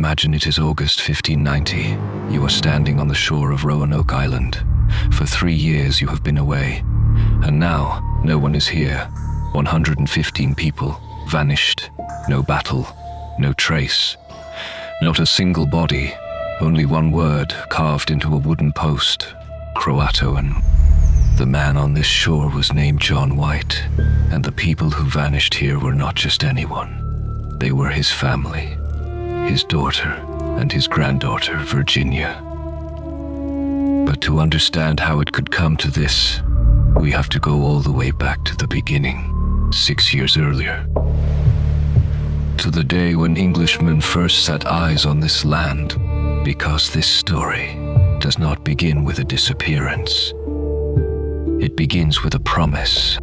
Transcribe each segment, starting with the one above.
Imagine it is August 1590. You are standing on the shore of Roanoke Island. For 3 years you have been away, and now no one is here. 115 people, vanished. No battle, no trace. Not a single body, only one word carved into a wooden post: CROATOAN. The man on this shore was named John White, and the people who vanished here were not just anyone. They were his family, his daughter, and his granddaughter, Virginia. But to understand how it could come to this, we have to go all the way back to the beginning, 6 years earlier. To the day when Englishmen first set eyes on this land, because this story does not begin with a disappearance. It begins with a promise.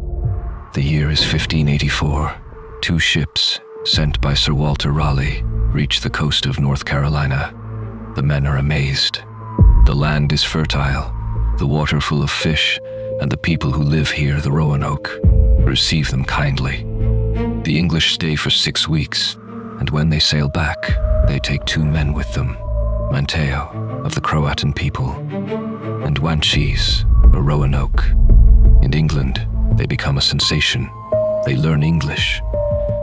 The year is 1584. 2 ships, sent by Sir Walter Raleigh, reach the coast of North Carolina. The men are amazed. The land is fertile, the water full of fish, and the people who live here, the Roanoke, receive them kindly. The English stay for 6 weeks, and when they sail back, they take 2 men with them: Manteo, of the Croatan people, and Wanchese, a Roanoke. In England, they become a sensation. They learn English.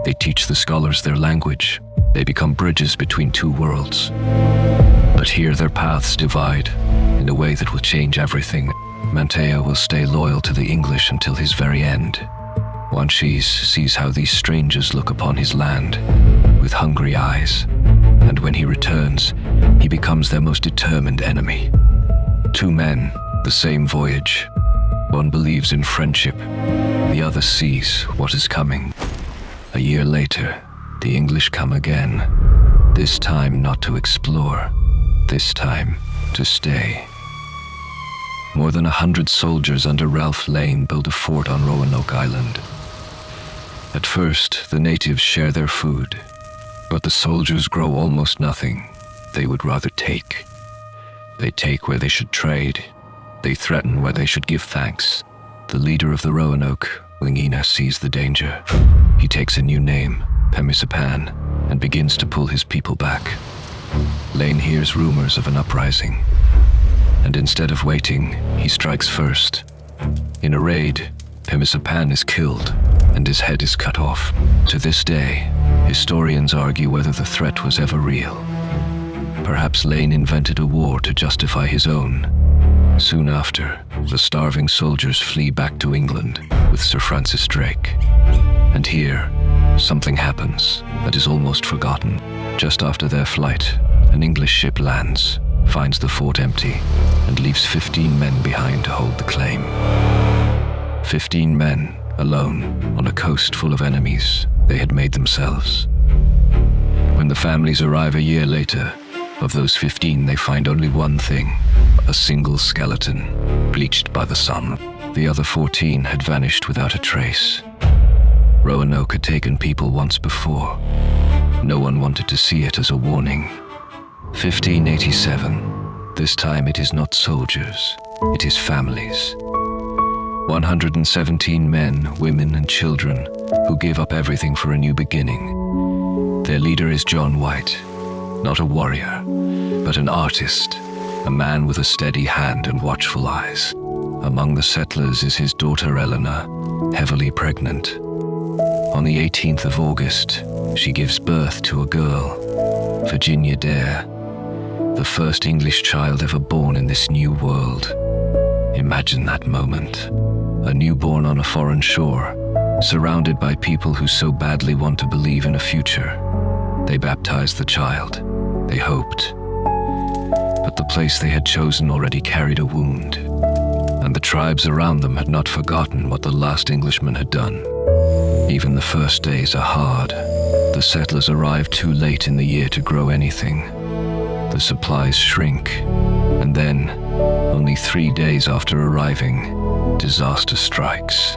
They teach the scholars their language. They become bridges between 2 worlds. But here their paths divide in a way that will change everything. Manteo will stay loyal to the English until his very end. Wanchese sees how these strangers look upon his land with hungry eyes, and when he returns, he becomes their most determined enemy. 2 men, the same voyage. One believes in friendship, the other sees what is coming. A year later, the English come again, this time not to explore, this time to stay. More than 100 soldiers under Ralph Lane build a fort on Roanoke Island. At first, the natives share their food, but the soldiers grow almost nothing. They would rather take. They take where they should trade. They threaten where they should give thanks. The leader of the Roanoke, Lingina, sees the danger. He takes a new name, Powhatan, and begins to pull his people back. Lane hears rumors of an uprising, and instead of waiting, he strikes first. In a raid, Powhatan is killed, and his head is cut off. To this day, historians argue whether the threat was ever real. Perhaps Lane invented a war to justify his own. Soon after, the starving soldiers flee back to England with Sir Francis Drake. And here, something happens that is almost forgotten. Just after their flight, an English ship lands, finds the fort empty, and leaves 15 men behind to hold the claim. 15 men, alone, on a coast full of enemies they had made themselves. When the families arrive a year later, of those 15 they find only one thing: a single skeleton, bleached by the sun. The other 14 had vanished without a trace. Roanoke had taken people once before. No one wanted to see it as a warning. 1587. This time it is not soldiers, it is families. 117 men, women, and children who give up everything for a new beginning. Their leader is John White, not a warrior, but an artist, a man with a steady hand and watchful eyes. Among the settlers is his daughter Eleanor, heavily pregnant. On the 18th of August, she gives birth to a girl, Virginia Dare, the first English child ever born in this new world. Imagine that moment. A newborn on a foreign shore, surrounded by people who so badly want to believe in a future. They baptized the child. They hoped. But the place they had chosen already carried a wound, and the tribes around them had not forgotten what the last Englishman had done. Even the first days are hard. The settlers arrive too late in the year to grow anything. The supplies shrink, and then, only 3 days after arriving, disaster strikes.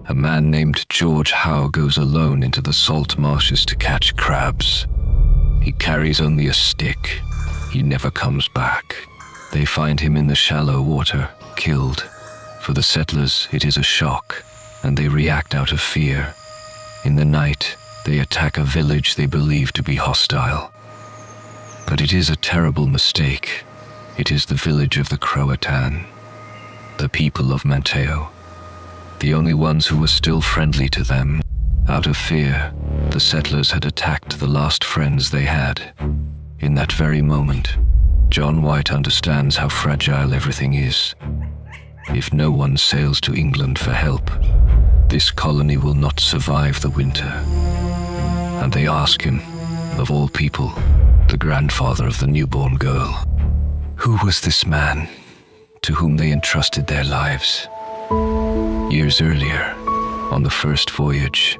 A man named George Howe goes alone into the salt marshes to catch crabs. He carries only a stick. He never comes back. They find him in the shallow water, killed. For the settlers, it is a shock, and they react out of fear. In the night, they attack a village they believe to be hostile. it is a terrible mistake. It is the village of the Croatan, the people of Manteo, the only ones who were still friendly to them. Out of fear, the settlers had attacked the last friends they had. In that very moment, John White understands how fragile everything is. If no one sails to England for help, this colony will not survive the winter. And they ask him, of all people, the grandfather of the newborn girl, who was this man to whom they entrusted their lives? Years earlier, on the first voyage,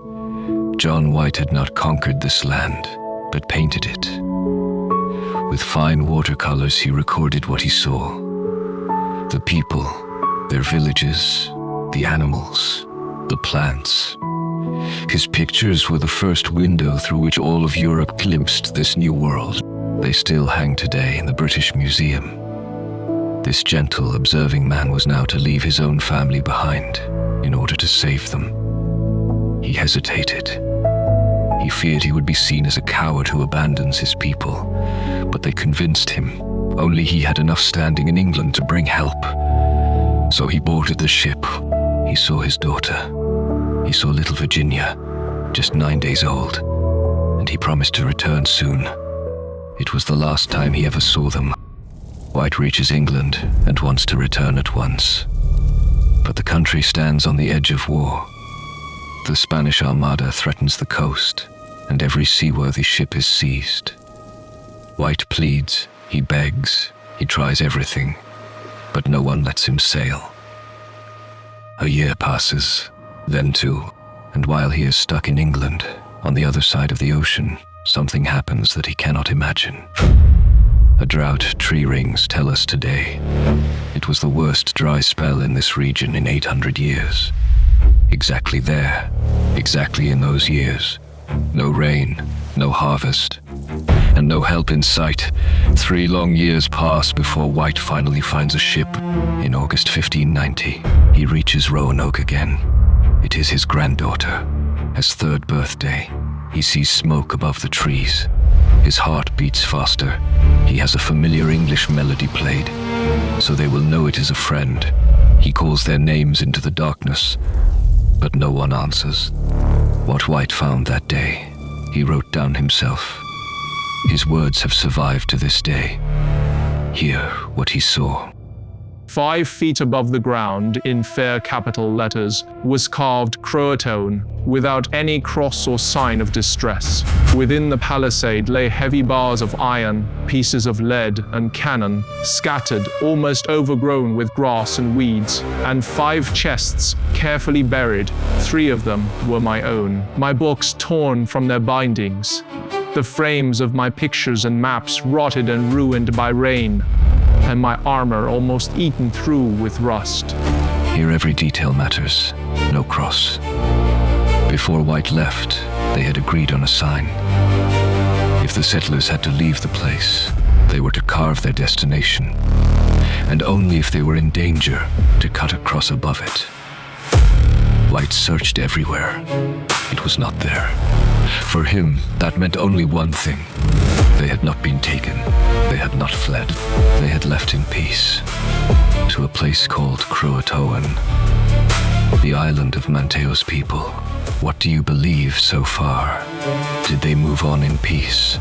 John White had not conquered this land, but painted it. With fine watercolors, he recorded what he saw. The people, their villages, the animals, the plants. His pictures were the first window through which all of Europe glimpsed this new world. They still hang today in the British Museum. This gentle, observing man was now to leave his own family behind in order to save them. He hesitated. He feared he would be seen as a coward who abandons his people, but they convinced him only he had enough standing in England to bring help. So he boarded the ship. He saw his daughter. He saw little Virginia, just 9 days old, and he promised to return soon. It was the last time he ever saw them. White reaches England and wants to return at once. But the country stands on the edge of war. The Spanish Armada threatens the coast, and every seaworthy ship is seized. White pleads, he begs, he tries everything, but no one lets him sail. A year passes, then two, and while he is stuck in England, on the other side of the ocean, something happens that he cannot imagine. A drought tree rings tell us today. It was the worst dry spell in this region in 800 years. Exactly there, exactly in those years. No rain, no harvest, and no help in sight. 3 long years pass before White finally finds a ship. In August 1590, he reaches Roanoke again. It is his granddaughter, his 3rd birthday. He sees smoke above the trees. His heart beats faster. He has a familiar English melody played, so they will know it is a friend. He calls their names into the darkness, but no one answers. What White found that day, he wrote down himself. His words have survived to this day. Hear what he saw. 5 feet above the ground, in fair capital letters, was carved CROATOAN, without any cross or sign of distress. Within the palisade lay heavy bars of iron, pieces of lead, and cannon, scattered, almost overgrown with grass and weeds, and 5 chests, carefully buried. 3 of them were my own. My books torn from their bindings. The frames of my pictures and maps rotted and ruined by rain, and my armor almost eaten through with rust. Here every detail matters, no cross. Before White left, they had agreed on a sign. If the settlers had to leave the place, they were to carve their destination, and only if they were in danger to cut across above it. White searched everywhere. It was not there. For him, that meant only one thing. They had not been taken. They had not fled. They had left in peace to a place called Croatoan, the island of Manteo's people. What do you believe so far? Did they move on in peace?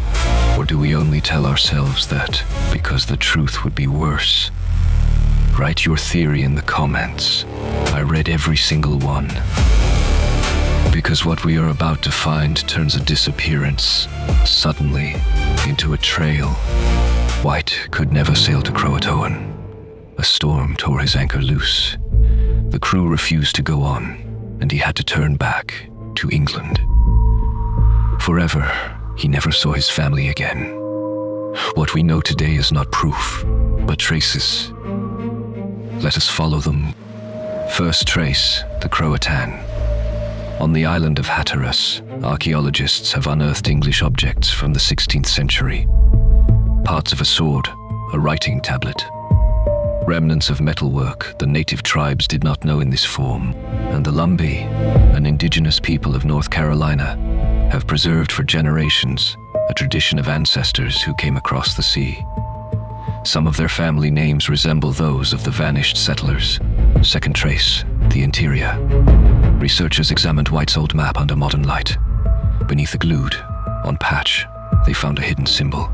Or do we only tell ourselves that because the truth would be worse? Write your theory in the comments. I read every single one. Because what we are about to find turns a disappearance, suddenly, into a trail. White could never sail to Croatoan. A storm tore his anchor loose. The crew refused to go on, and he had to turn back to England. Forever, he never saw his family again. What we know today is not proof, but traces. Let us follow them. First trace, the Croatan. On the island of Hatteras, archaeologists have unearthed English objects from the 16th century. Parts of a sword, a writing tablet. Remnants of metalwork the native tribes did not know in this form, and the Lumbee, an indigenous people of North Carolina, have preserved for generations a tradition of ancestors who came across the sea. Some of their family names resemble those of the vanished settlers. Second trace, the interior. Researchers examined White's old map under modern light. Beneath the glued, on patch, they found a hidden symbol,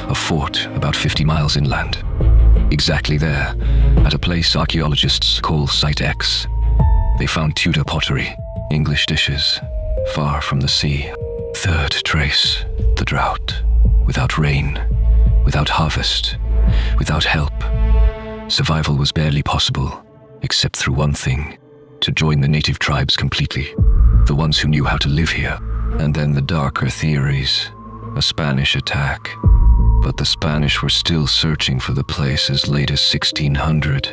a fort about 50 miles inland. Exactly there, at a place archaeologists call Site X, they found Tudor pottery, English dishes, far from the sea. Third trace, the drought. Without rain, without harvest, without help, survival was barely possible, except through one thing: to join the native tribes completely, the ones who knew how to live here. And then the darker theories, a Spanish attack. But the Spanish were still searching for the place as late as 1600.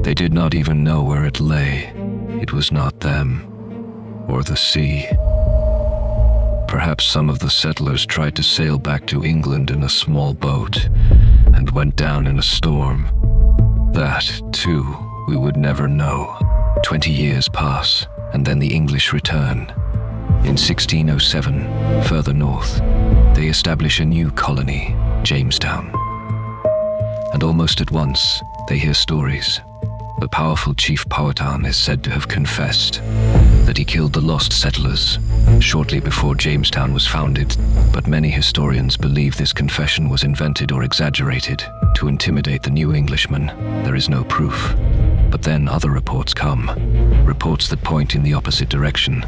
They did not even know where it lay. It was not them, or the sea. Perhaps some of the settlers tried to sail back to England in a small boat and went down in a storm. That, too, we would never know. 20 years pass, and then the English return. In 1607, further north, they establish a new colony, Jamestown. And almost at once, they hear stories. The powerful chief Powhatan is said to have confessed that he killed the lost settlers shortly before Jamestown was founded, but many historians believe this confession was invented or exaggerated to intimidate the new Englishmen. There is no proof. But then other reports come, reports that point in the opposite direction.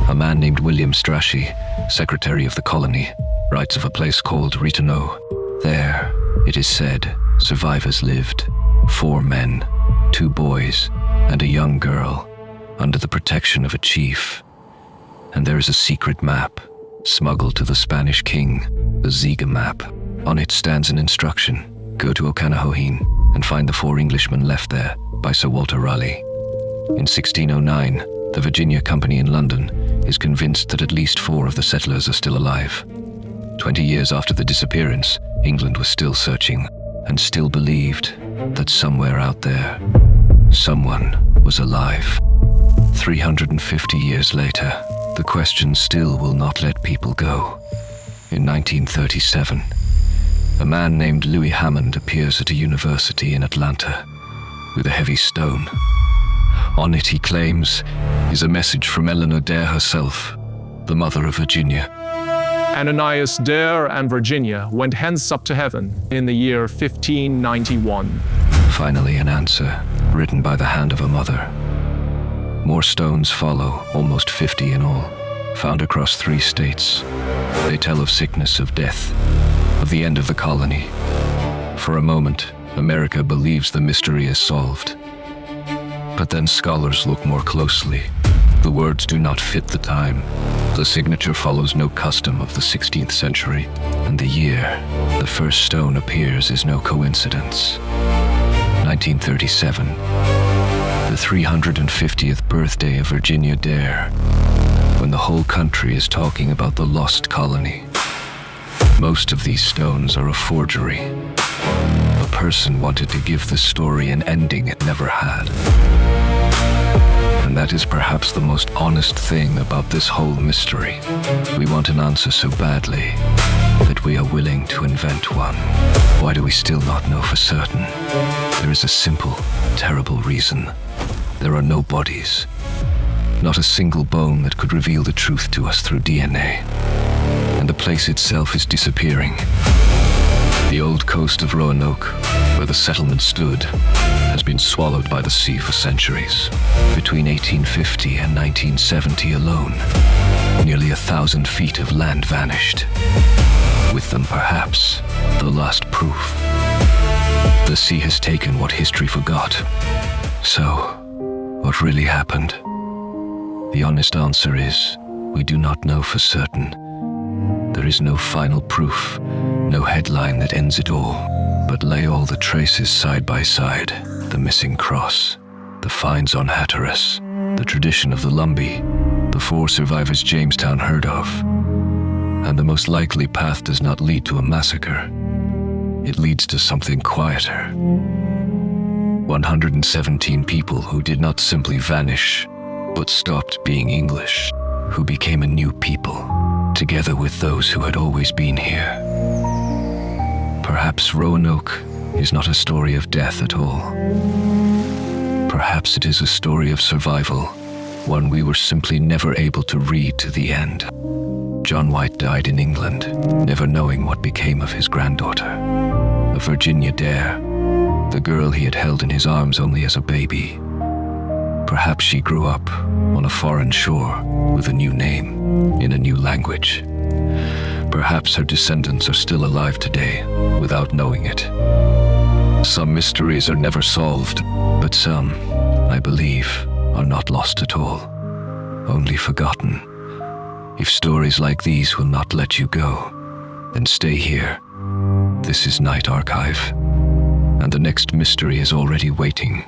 A man named William Strachey, secretary of the colony, writes of a place called Roanoke. There, it is said, survivors lived, 4 men, 2 boys, and a young girl, under the protection of a chief. And there is a secret map, smuggled to the Spanish king, the Ziga map. On it stands an instruction: go to Okanahohin and find the 4 Englishmen left there by Sir Walter Raleigh. In 1609, the Virginia Company in London is convinced that at least 4 of the settlers are still alive. 20 years after the disappearance, England was still searching and still believed that somewhere out there, someone was alive. 350 years later, the question still will not let people go. In 1937, a man named Louis Hammond appears at a university in Atlanta with a heavy stone. On it, he claims, is a message from Eleanor Dare herself, the mother of Virginia. Ananias Dare and Virginia went hence up to heaven in the year 1591. Finally, an answer, written by the hand of a mother. More stones follow, almost 50 in all, found across 3 states. They tell of sickness, of death, of the end of the colony. For a moment, America believes the mystery is solved. But then scholars look more closely. The words do not fit the time. The signature follows no custom of the 16th century, and the year the first stone appears is no coincidence. 1937, the 350th birthday of Virginia Dare, when the whole country is talking about the Lost Colony. Most of these stones are a forgery. A person wanted to give the story an ending it never had. And that is perhaps the most honest thing about this whole mystery. We want an answer so badly that we are willing to invent one. Why do we still not know for certain? There is a simple, terrible reason. There are no bodies. Not a single bone that could reveal the truth to us through DNA. And the place itself is disappearing. The old coast of Roanoke, where the settlement stood, has been swallowed by the sea for centuries. Between 1850 and 1970 alone, nearly 1,000 feet of land vanished. With them, perhaps, the last proof. The sea has taken what history forgot. So, what really happened? The honest answer is, we do not know for certain. There is no final proof, no headline that ends it all. But lay all the traces side by side, the missing cross, the finds on Hatteras, the tradition of the Lumbee, the 4 survivors Jamestown heard of. And the most likely path does not lead to a massacre. It leads to something quieter. 117 people who did not simply vanish, but stopped being English, who became a new people, together with those who had always been here. Perhaps Roanoke is not a story of death at all. Perhaps it is a story of survival, one we were simply never able to read to the end. John White died in England, never knowing what became of his granddaughter, a Virginia Dare, the girl he had held in his arms only as a baby. Perhaps she grew up on a foreign shore with a new name, in a new language. Perhaps her descendants are still alive today without knowing it. Some mysteries are never solved, but some, I believe, are not lost at all, only forgotten. If stories like these will not let you go, then stay here. This is Night Archive, and the next mystery is already waiting.